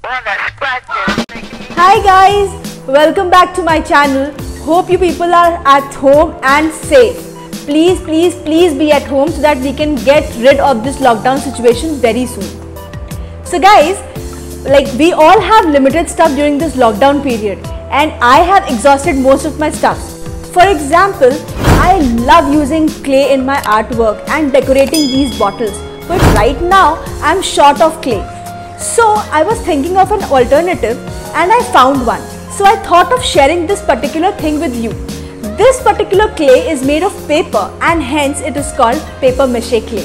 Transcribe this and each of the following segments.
Hi guys, welcome back to my channel. Hope you people are at home and safe. Please be at home so that we can get rid of this lockdown situation very soon. So guys, we all have limited stuff during this lockdown period and I have exhausted most of my stuff. For example, I love using clay in my artwork and decorating these bottles, but right now I am short of clay. So I was thinking of an alternative and I found one. So I thought of sharing this particular thing with you. This particular clay is made of paper and hence it is called paper mache clay.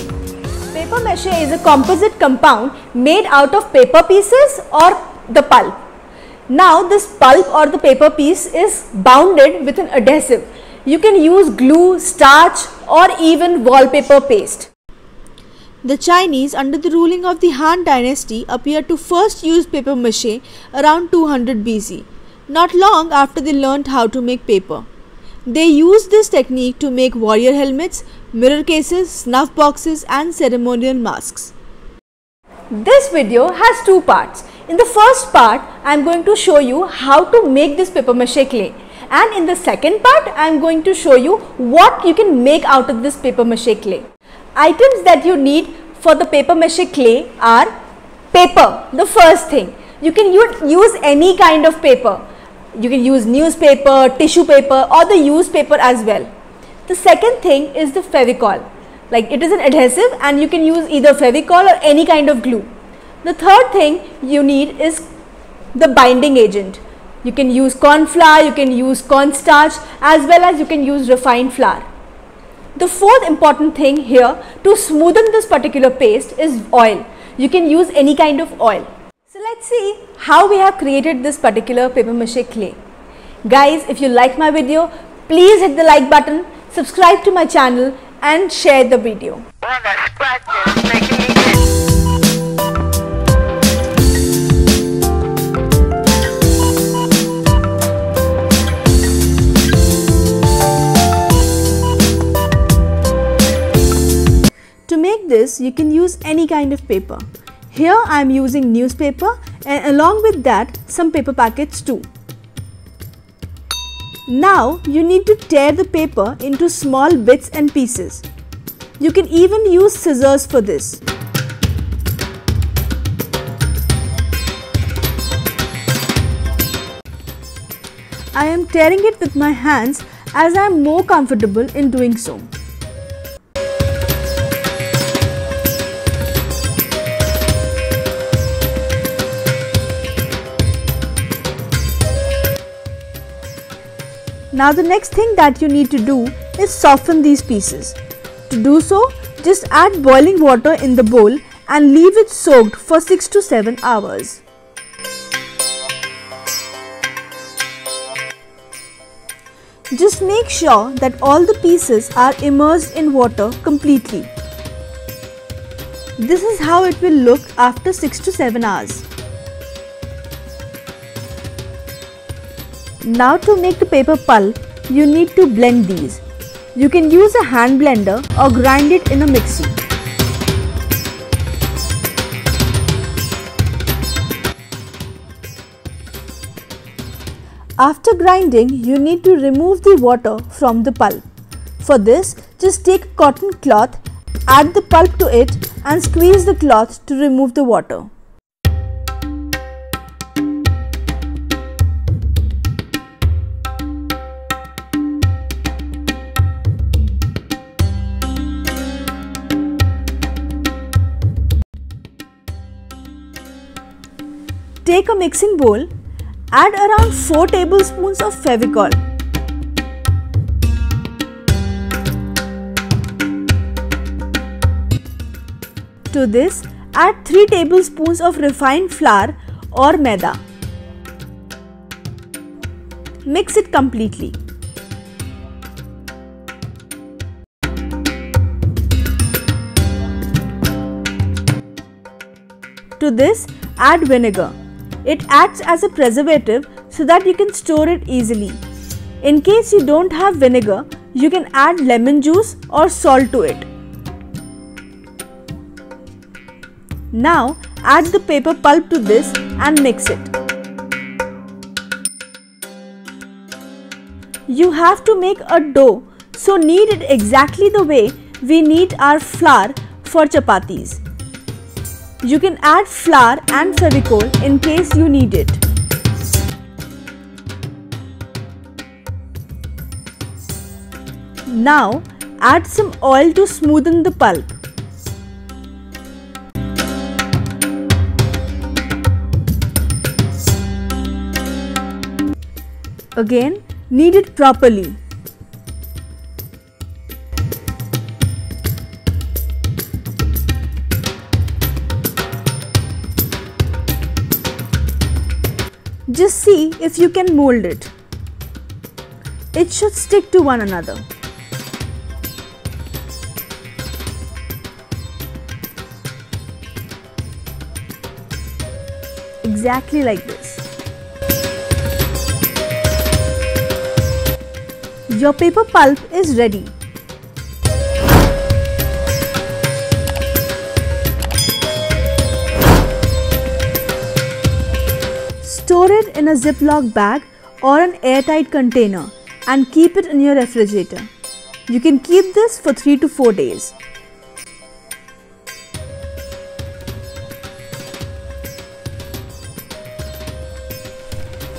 Paper mache is a composite compound made out of paper pieces or the pulp. Now this pulp or the paper piece is bounded with an adhesive. You can use glue, starch or even wallpaper paste. The Chinese under the ruling of the Han dynasty appear to first use paper mache around 200 BC, not long after they learnt how to make paper. They used this technique to make warrior helmets, mirror cases, snuff boxes and ceremonial masks. This video has two parts. In the first part, I am going to show you how to make this paper mache clay, and in the second part, I am going to show you what you can make out of this paper mache clay. Items that you need for the paper mache clay are paper, the first thing. You can use any kind of paper. You can use newspaper, tissue paper or the used paper as well. The second thing is the Fevicol. It is an adhesive and you can use either Fevicol or any kind of glue. The third thing you need is the binding agent. You can use corn flour, you can use cornstarch as well as you can use refined flour. The fourth important thing here to smoothen this particular paste is oil. You can use any kind of oil. So let's see how we have created this particular paper mache clay. Guys, if you like my video, please hit the like button, subscribe to my channel and share the video. To make this, you can use any kind of paper. Here I am using newspaper and along with that some paper packets too. Now you need to tear the paper into small bits and pieces. You can even use scissors for this. I am tearing it with my hands as I am more comfortable in doing so. Now the next thing that you need to do is soften these pieces. To do so, just add boiling water in the bowl and leave it soaked for 6 to 7 hours. Just make sure that all the pieces are immersed in water completely. This is how it will look after 6 to 7 hours. Now to make the paper pulp, you need to blend these. You can use a hand blender or grind it in a mixie. After grinding, you need to remove the water from the pulp. For this, just take a cotton cloth, add the pulp to it and squeeze the cloth to remove the water. Take a mixing bowl, add around 4 tablespoons of Fevicol. To this, add 3 tablespoons of refined flour or maida. Mix it completely. To this, add vinegar. It acts as a preservative so that you can store it easily. In case you don't have vinegar, you can add lemon juice or salt to it. Now add the paper pulp to this and mix it. You have to make a dough, so knead it exactly the way we knead our flour for chapatis. You can add flour and Fevicol in case you need it. Now add some oil to smoothen the pulp. Again, knead it properly. Just see if you can mold it. It should stick to one another. Exactly like this. Your paper pulp is ready. Store it in a Ziploc bag or an airtight container and keep it in your refrigerator. You can keep this for 3 to 4 days.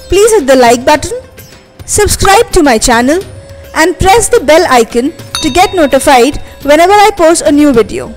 Please hit the like button, subscribe to my channel and press the bell icon to get notified whenever I post a new video.